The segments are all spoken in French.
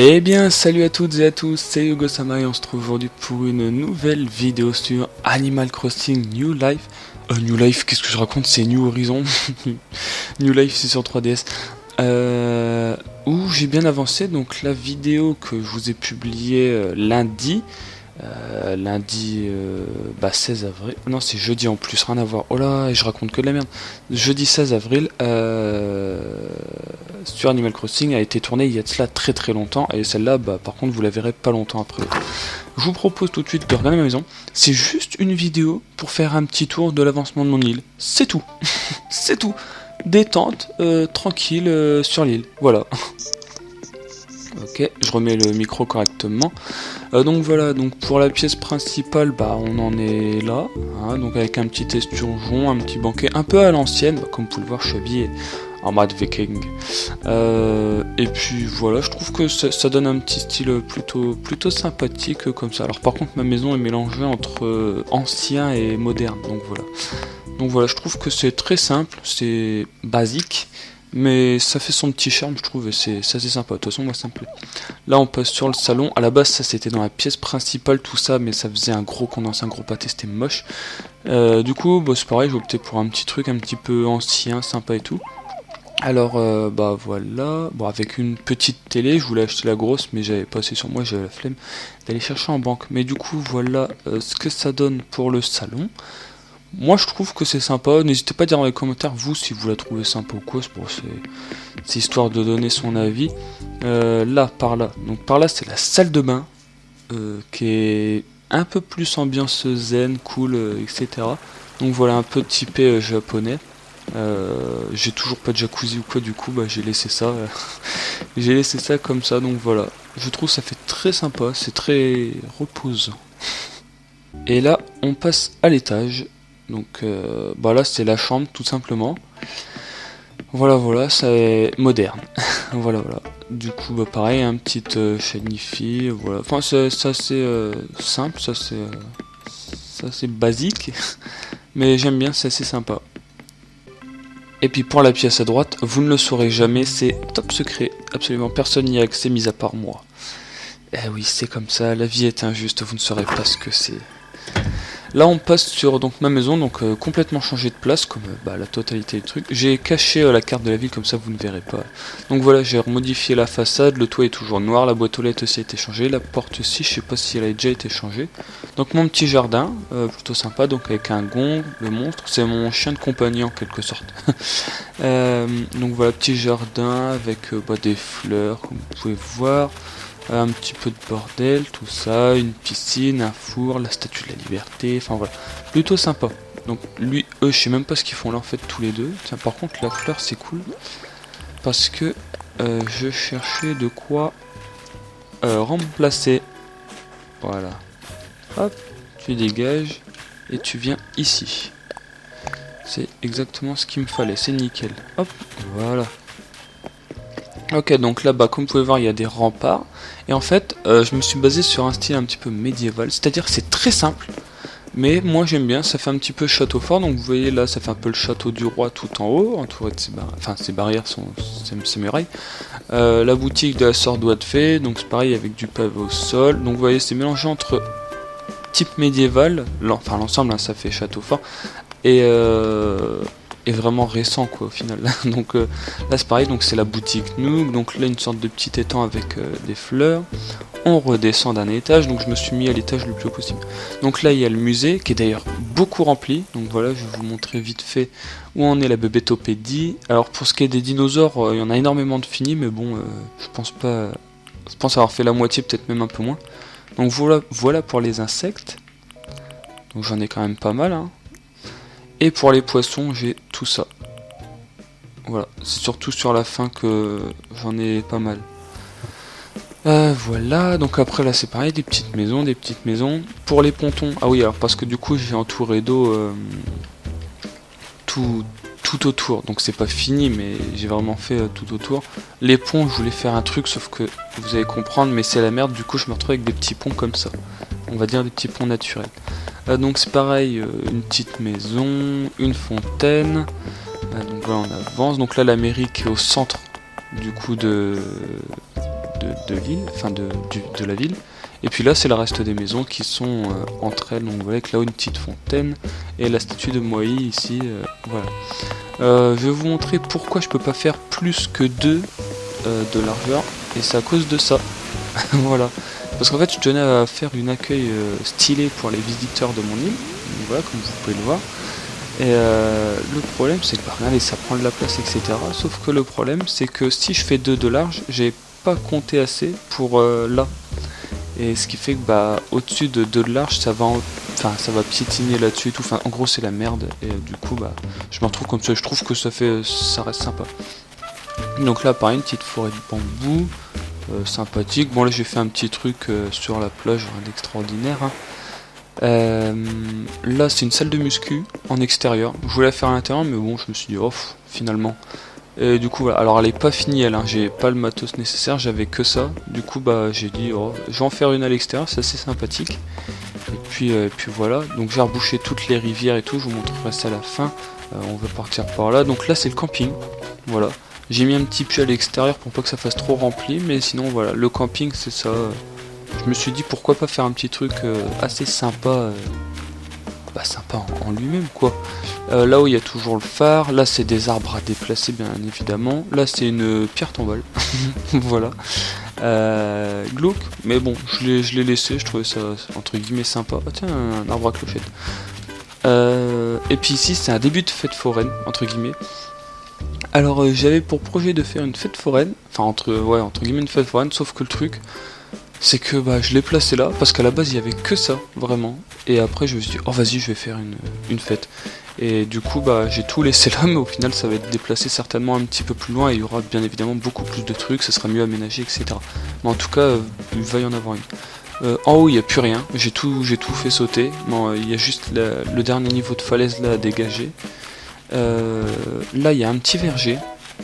Eh bien, salut à toutes et à tous, c'est Hugo-sama et on se trouve aujourd'hui pour une nouvelle vidéo sur Animal Crossing New Life. New Life, qu'est-ce que je raconte? C'est New Horizon. New Life, c'est sur 3DS. Où j'ai bien avancé, donc la vidéo que je vous ai publiée lundi. 16 avril. Non, c'est jeudi en plus, rien à voir. Oh là, je raconte que de la merde. Jeudi 16 avril, sur Animal Crossing a été tournée il y a de cela très très longtemps. Et celle-là, par contre, vous la verrez pas longtemps après. Je vous propose tout de suite de regarder ma maison. C'est juste une vidéo pour faire un petit tour de l'avancement de mon île. C'est tout. C'est tout. Détente, tranquille sur l'île. Voilà. Ok, je remets le micro correctement. Donc voilà, donc pour la pièce principale, on en est là, hein, donc avec un petit esturgeon, un petit banquet un peu à l'ancienne, comme vous pouvez le voir, je suis habillé en mode viking. Et puis voilà, je trouve que ça donne un petit style plutôt sympathique comme ça. Alors par contre, ma maison est mélangée entre ancien et moderne, donc voilà. Donc voilà, je trouve que c'est très simple, c'est basique. Mais ça fait son petit charme, je trouve, et c'est assez sympa. De toute façon, moi, ça me plaît. Là, on passe sur le salon. À la base, ça, c'était dans la pièce principale, tout ça, mais ça faisait un gros condensé, un gros pâté, c'était moche. Du coup, c'est pareil, j'ai opté pour un petit truc un petit peu ancien, sympa et tout. Alors, voilà. Bon, avec une petite télé, je voulais acheter la grosse, mais j'avais pas assez sur moi, j'avais la flemme d'aller chercher en banque. Mais du coup, voilà ce que ça donne pour le salon. Moi je trouve que c'est sympa, n'hésitez pas à dire dans les commentaires vous si vous la trouvez sympa ou quoi, c'est histoire de donner son avis. Là, par là, donc par là c'est la salle de bain, qui est un peu plus ambiance zen, cool, etc. Donc voilà, un peu typé japonais. J'ai toujours pas de jacuzzi ou quoi, du coup j'ai laissé ça, j'ai laissé ça comme ça, donc voilà. Je trouve ça fait très sympa, c'est très reposant. Et là on passe à l'étage. Donc là c'est la chambre tout simplement. Voilà, c'est moderne. voilà. Du coup pareil, un petit shiny, voilà. Enfin c'est assez simple, ça c'est basique. Mais j'aime bien, c'est assez sympa. Et puis pour la pièce à droite, vous ne le saurez jamais, c'est top secret. Absolument personne n'y a accès mis à part moi. Eh oui, c'est comme ça, la vie est injuste, vous ne saurez pas ce que c'est. Là on passe sur donc ma maison, donc complètement changé de place comme la totalité du truc. J'ai caché la carte de la ville, comme ça vous ne verrez pas. Donc voilà, j'ai remodifié la façade, le toit est toujours noir, la boîte aux lettres aussi a été changée, la porte aussi, je sais pas si elle a déjà été changée. Donc mon petit jardin, plutôt sympa, donc avec un gong, le monstre, c'est mon chien de compagnie en quelque sorte. Donc voilà, petit jardin avec des fleurs comme vous pouvez voir. Un petit peu de bordel, tout ça, une piscine, un four, la statue de la liberté, enfin voilà, plutôt sympa. Donc lui, eux, je sais même pas ce qu'ils font là en fait tous les deux. Tiens, par contre la fleur c'est cool parce que je cherchais de quoi remplacer. Voilà. Hop, tu dégages et tu viens ici. C'est exactement ce qu'il me fallait, c'est nickel. Hop, voilà. Ok, donc là-bas, comme vous pouvez voir, il y a des remparts. Et en fait, je me suis basé sur un style un petit peu médiéval. C'est-à-dire que c'est très simple. Mais moi j'aime bien, ça fait un petit peu château fort. Donc vous voyez là, ça fait un peu le château du roi tout en haut, entouré de ses barrières. Enfin, ses barrières sont ses murailles. La boutique de la Sordoie de Fée. Donc c'est pareil avec du pavé au sol. Donc vous voyez, c'est mélangé entre type médiéval. Enfin, l'ensemble, hein, ça fait château fort. Et vraiment récent quoi au final. Donc là c'est pareil, donc c'est la boutique Nook, donc là une sorte de petit étang avec des fleurs. On redescend d'un étage, donc je me suis mis à l'étage le plus haut possible. Donc là il y a le musée qui est d'ailleurs beaucoup rempli, donc voilà, je vais vous montrer vite fait où en est la bébétopédie. Alors pour ce qui est des dinosaures, il y en a énormément de finis, mais bon je pense avoir fait la moitié, peut-être même un peu moins. Donc voilà pour les insectes, donc j'en ai quand même pas mal, hein. Et pour les poissons, j'ai tout ça. Voilà, c'est surtout sur la fin que j'en ai pas mal. Voilà, donc après là c'est pareil, des petites maisons. Pour les pontons, ah oui, alors parce que du coup j'ai entouré d'eau tout autour. Donc c'est pas fini, mais j'ai vraiment fait tout autour. Les ponts, je voulais faire un truc, sauf que vous allez comprendre, mais c'est la merde, du coup je me retrouve avec des petits ponts comme ça. On va dire des petits ponts naturels. Donc c'est pareil, une petite maison, une fontaine. Donc là on avance. Donc là la mairie qui est au centre du coup de de l'île, enfin de la ville. Et puis là c'est le reste des maisons qui sont entre elles, donc vous voyez avec là une petite fontaine et la statue de Moai ici, voilà. Je vais vous montrer pourquoi je peux pas faire plus que 2 de largeur, et c'est à cause de ça. Voilà. Parce qu'en fait je tenais à faire une accueil stylé pour les visiteurs de mon île, donc voilà, comme vous pouvez le voir. Et le problème c'est que regardez, ça prend de la place, etc. Sauf que le problème c'est que si je fais 2 de large, j'ai pas compté assez pour là. Et ce qui fait que au-dessus de 2 de large, ça va piétiner là-dessus et tout. Enfin, en gros, c'est la merde. Et du coup, je me retrouve comme ça. Je trouve que ça reste sympa. Donc là, pareil, une petite forêt de bambou, sympathique. Bon, là, j'ai fait un petit truc sur la plage, rien d'extraordinaire. Hein. Là, c'est une salle de muscu en extérieur. Je voulais la faire à l'intérieur, mais bon, je me suis dit, oh, finalement. Et du coup, voilà. Alors elle est pas finie, elle, hein. J'ai pas le matos nécessaire, j'avais que ça. Du coup, j'ai dit, oh, je vais en faire une à l'extérieur, c'est assez sympathique. Et puis voilà. Donc j'ai rebouché toutes les rivières et tout. Je vous montrerai ça à la fin. On va partir par là. Donc là, c'est le camping. Voilà. J'ai mis un petit puits à l'extérieur pour pas que ça fasse trop rempli, mais sinon voilà, le camping c'est ça. Je me suis dit pourquoi pas faire un petit truc assez sympa. Sympa en lui-même quoi. Là où il y a toujours le phare, là c'est des arbres à déplacer bien évidemment, là c'est une pierre tombale. Voilà. Glauque, mais bon, je l'ai laissé, je trouvais ça entre guillemets sympa. Ah tiens, un arbre à clochette. Et puis ici c'est un début de fête foraine, entre guillemets. Alors j'avais pour projet de faire une fête foraine, enfin entre guillemets une fête foraine, sauf que le truc c'est que je l'ai placé là parce qu'à la base il y avait que ça vraiment, et après je me suis dit oh vas-y je vais faire une fête, et du coup j'ai tout laissé là, mais au final ça va être déplacé certainement un petit peu plus loin et il y aura bien évidemment beaucoup plus de trucs, ça sera mieux aménagé, etc. Mais en tout cas il va y en avoir une. En haut il n'y a plus rien, j'ai tout fait sauter, il y a juste le dernier niveau de falaise là à dégager. Là il y a un petit verger.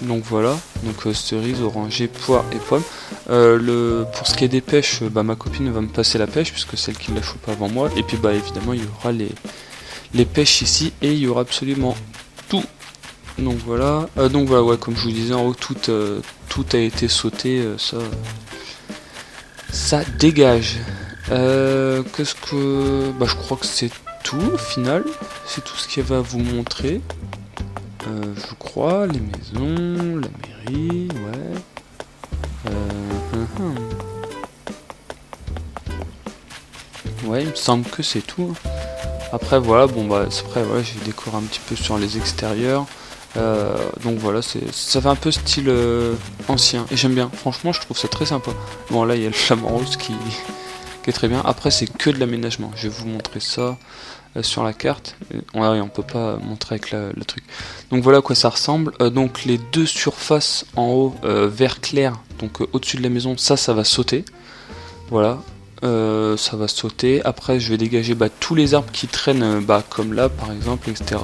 Donc voilà, donc cerises, orangers, poires et pommes. Pour ce qui est des pêches, ma copine va me passer la pêche puisque c'est elle qui l'a chopé avant moi. Et puis évidemment il y aura les pêches ici et il y aura absolument tout. Donc voilà, ouais, comme je vous disais en haut, tout a été sauté, ça dégage. Qu'est-ce que... je crois que c'est tout au final, c'est tout ce qu'il va vous montrer. Je crois, les maisons, la mairie, ouais. Ouais, il me semble que c'est tout. Après, voilà, je décore un petit peu sur les extérieurs. Donc voilà, ça fait un peu style ancien. Et j'aime bien, franchement, je trouve ça très sympa. Bon, là, il y a le flamant rose qui est très bien. Après, c'est que de l'aménagement. Je vais vous montrer ça. Sur la carte, on peut pas montrer avec le truc. Donc voilà à quoi ça ressemble. Donc les 2 surfaces en haut vert clair, donc au-dessus de la maison, ça va sauter. Voilà, ça va sauter. Après je vais dégager tous les arbres qui traînent, comme là par exemple, etc.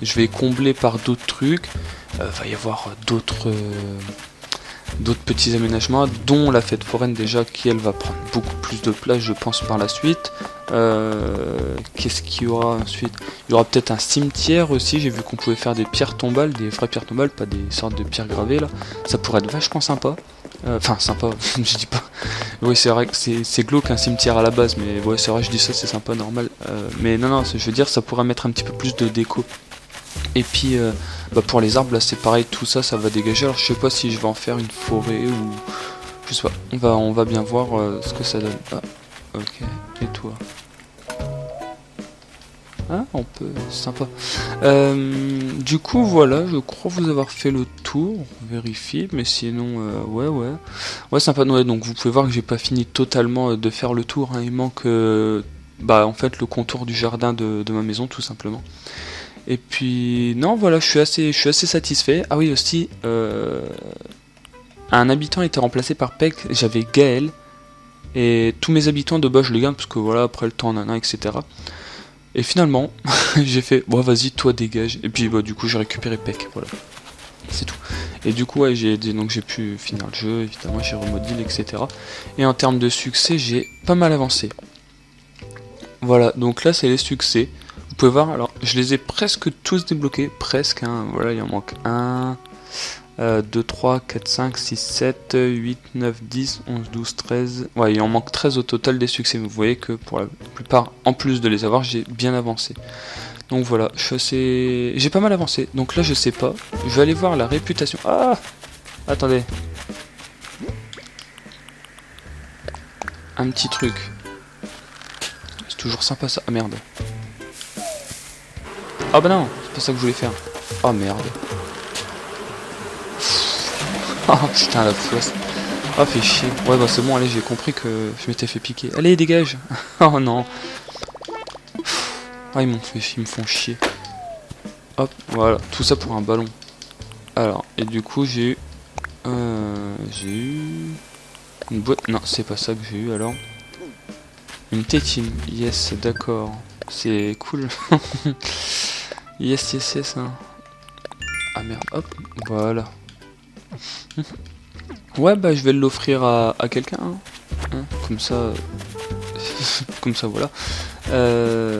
Je vais combler par d'autres trucs. Va y avoir d'autres petits aménagements, dont la fête foraine déjà, qui elle va prendre beaucoup plus de place je pense par la suite. Qu'est-ce qu'il y aura ensuite? Il y aura peut-être un cimetière aussi, j'ai vu qu'on pouvait faire des pierres tombales, des vraies pierres tombales, pas des sortes de pierres gravées là. Ça pourrait être vachement sympa. Enfin sympa, je dis pas. Oui c'est vrai que c'est glauque un cimetière à la base, mais ouais c'est vrai, je dis ça, c'est sympa, normal. Mais non, je veux dire, ça pourrait mettre un petit peu plus de déco. Et puis pour les arbres là c'est pareil, tout ça va dégager. Alors je sais pas si je vais en faire une forêt ou je sais pas, on va bien voir ce que ça donne. Ok, et toi? Ah, on peut, sympa. Du coup voilà, je crois vous avoir fait le tour, on vérifie, mais sinon ouais sympa. Ouais, donc vous pouvez voir que j'ai pas fini totalement de faire le tour, hein. Il manque en fait le contour du jardin de ma maison tout simplement. Et puis non voilà, je suis assez satisfait. Ah oui aussi, un habitant a été remplacé par Peg, j'avais Gaël, et tous mes habitants de bas je les garde parce que voilà, après le temps etc. Et finalement j'ai fait bon vas-y toi dégage, et puis du coup j'ai récupéré Peck, voilà, c'est tout. Et du coup j'ai pu finir le jeu, évidemment j'ai remodé etc. Et en termes de succès j'ai pas mal avancé. Voilà, donc là c'est les succès. Vous pouvez voir, alors je les ai presque tous débloqués, presque, hein. Voilà, il en manque un, 2, 3, 4, 5, 6, 7, 8, 9, 10, 11, 12, 13. Ouais, il en manque 13 au total des succès. Vous voyez que pour la plupart, en plus de les avoir, j'ai bien avancé. Donc voilà, j'ai pas mal avancé. Donc là, je sais pas. Je vais aller voir la réputation. Ah! Attendez. Un petit truc. C'est toujours sympa ça. Ah merde. Ah bah non, c'est pas ça que je voulais faire. Oh merde. Oh putain la fouasse. Oh fait chier. Ouais bah c'est bon, allez, j'ai compris que je m'étais fait piquer. Allez, dégage. Oh non. Ah ils me font chier. Hop, voilà, tout ça pour un ballon. Alors, et du coup j'ai eu une boîte. Non, c'est pas ça que j'ai eu alors. Une tétine. Yes, d'accord. C'est cool. Yes, yes, yes. Hein. Ah merde, hop, voilà. Ouais, bah je vais l'offrir à quelqu'un. Hein. Comme ça. Comme ça, voilà.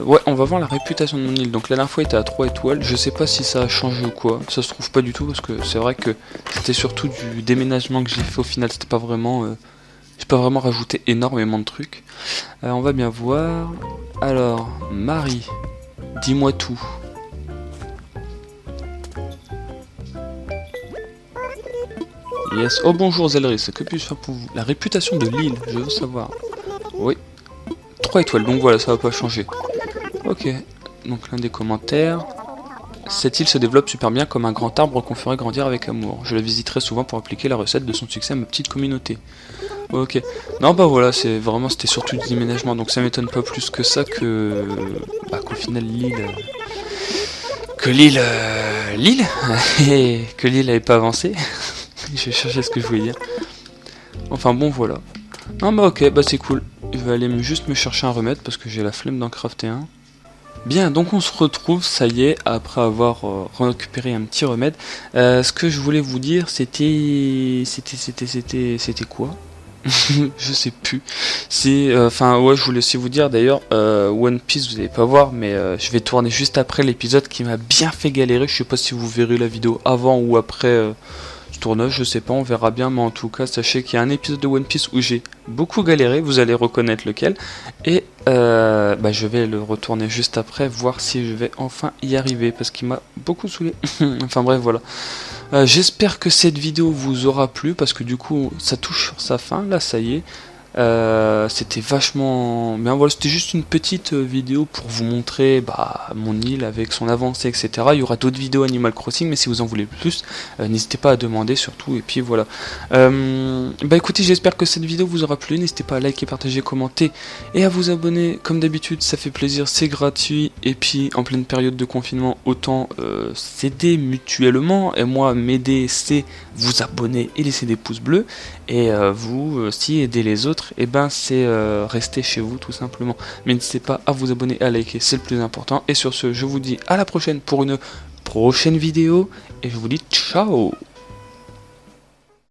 Ouais, on va voir la réputation de mon île. Donc la dernière fois, il était à 3 étoiles. Je sais pas si ça a changé ou quoi. Ça se trouve pas du tout parce que c'est vrai que c'était surtout du déménagement que j'ai fait au final. C'était pas vraiment. J'ai pas vraiment rajouté énormément de trucs. On va bien voir. Alors, Marie, dis-moi tout. Yes. Oh bonjour Zelris, que puis-je faire pour vous? La réputation de l'île, je veux savoir. Oui. 3 étoiles, donc voilà, ça va pas changer. Ok. Donc l'un des commentaires. Cette île se développe super bien comme un grand arbre qu'on ferait grandir avec amour. Je la visiterai souvent pour appliquer la recette de son succès à ma petite communauté. Ok. Non bah voilà, c'était surtout du déménagement, donc ça m'étonne pas plus que ça que qu'au final l'île que l'île que l'île n'avait pas avancé. Je vais chercher ce que je voulais dire. Enfin bon voilà. Non bah ok, bah c'est cool. Je vais aller juste me chercher un remède parce que j'ai la flemme d'en crafter un. Bien, donc on se retrouve, ça y est, après avoir récupéré un petit remède. Ce que je voulais vous dire, c'était quoi? Je sais plus. Ouais, je voulais aussi vous dire d'ailleurs, One Piece, vous allez pas voir, mais je vais tourner juste après l'épisode qui m'a bien fait galérer. Je sais pas si vous verrez la vidéo avant ou après ce tournage, je sais pas, on verra bien, mais en tout cas, sachez qu'il y a un épisode de One Piece où j'ai beaucoup galéré, vous allez reconnaître lequel, et je vais le retourner juste après, voir si je vais enfin y arriver, parce qu'il m'a beaucoup saoulé. Enfin bref, voilà. J'espère que cette vidéo vous aura plu, parce que du coup, ça touche sur sa fin, là, ça y est. C'était vachement bien, voilà, c'était juste une petite vidéo pour vous montrer mon île avec son avancée, etc. Il y aura d'autres vidéos Animal Crossing, mais si vous en voulez plus, n'hésitez pas à demander surtout, et puis voilà. Écoutez, j'espère que cette vidéo vous aura plu, n'hésitez pas à liker, partager, commenter et à vous abonner, comme d'habitude ça fait plaisir, c'est gratuit, et puis en pleine période de confinement, autant s'aider mutuellement, et moi m'aider c'est vous abonner et laisser des pouces bleus, et vous aussi aider les autres, et c'est rester chez vous tout simplement. Mais n'hésitez pas à vous abonner, à liker, c'est le plus important. Et sur ce, je vous dis à la prochaine pour une prochaine vidéo, et je vous dis ciao.